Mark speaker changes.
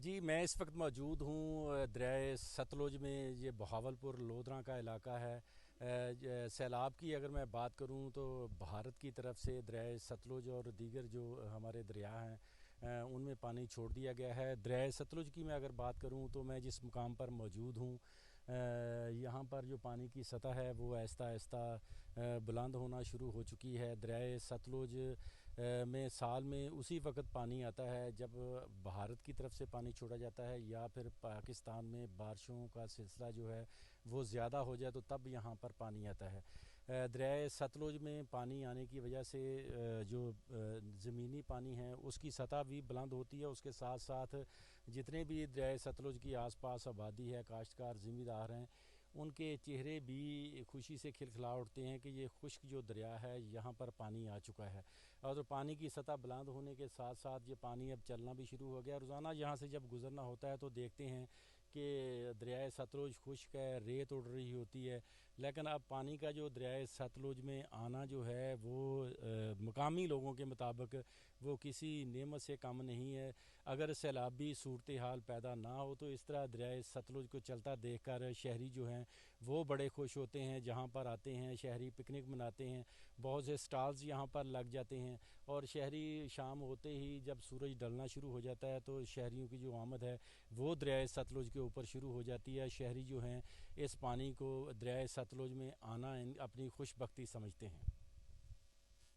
Speaker 1: جی میں اس وقت موجود ہوں دریائے ستلج میں۔ یہ بہاولپور لودھراں کا علاقہ ہے۔ سیلاب کی اگر میں بات کروں تو بھارت کی طرف سے دریائے ستلج اور دیگر جو ہمارے دریا ہیں ان میں پانی چھوڑ دیا گیا ہے۔ دریائے ستلج کی میں اگر بات کروں تو میں جس مقام پر موجود ہوں یہاں پر جو پانی کی سطح ہے وہ آہستہ آہستہ بلند ہونا شروع ہو چکی ہے۔ دریائے ستلج میں سال میں اسی وقت پانی آتا ہے جب بھارت کی طرف سے پانی چھوڑا جاتا ہے یا پھر پاکستان میں بارشوں کا سلسلہ جو ہے وہ زیادہ ہو جائے تو تب یہاں پر پانی آتا ہے۔ دریائے ستلج میں پانی آنے کی وجہ سے جو زمینی پانی ہے اس کی سطح بھی بلند ہوتی ہے۔ اس کے ساتھ ساتھ جتنے بھی دریائے ستلج کی آس پاس آبادی ہے، کاشتکار زمیندار ہیں، ان کے چہرے بھی خوشی سے کھلکھلا اٹھتے ہیں کہ یہ خشک جو دریا ہے یہاں پر پانی آ چکا ہے۔ اور پانی کی سطح بلند ہونے کے ساتھ ساتھ یہ پانی اب چلنا بھی شروع ہو گیا۔ روزانہ یہاں سے جب گزرنا ہوتا ہے تو دیکھتے ہیں کہ دریائے ستلج خشک ہے، ریت اڑ رہی ہوتی ہے، لیکن اب پانی کا جو دریائے ستلج میں آنا جو ہے وہ مقامی لوگوں کے مطابق وہ کسی نعمت سے کم نہیں ہے۔ اگر سیلابی صورتحال پیدا نہ ہو تو اس طرح دریائے ستلج کو چلتا دیکھ کر شہری جو ہیں وہ بڑے خوش ہوتے ہیں، جہاں پر آتے ہیں شہری پکنک مناتے ہیں، بہت سے سٹالز یہاں پر لگ جاتے ہیں، اور شہری شام ہوتے ہی جب سورج ڈلنا شروع ہو جاتا ہے تو شہریوں کی جو آمد ہے وہ دریائے ستلج کے اوپر شروع ہو جاتی ہے۔ شہری جو ہیں اس پانی کو دریائے ستلج میں آنا اپنی خوش بختی سمجھتے ہیں۔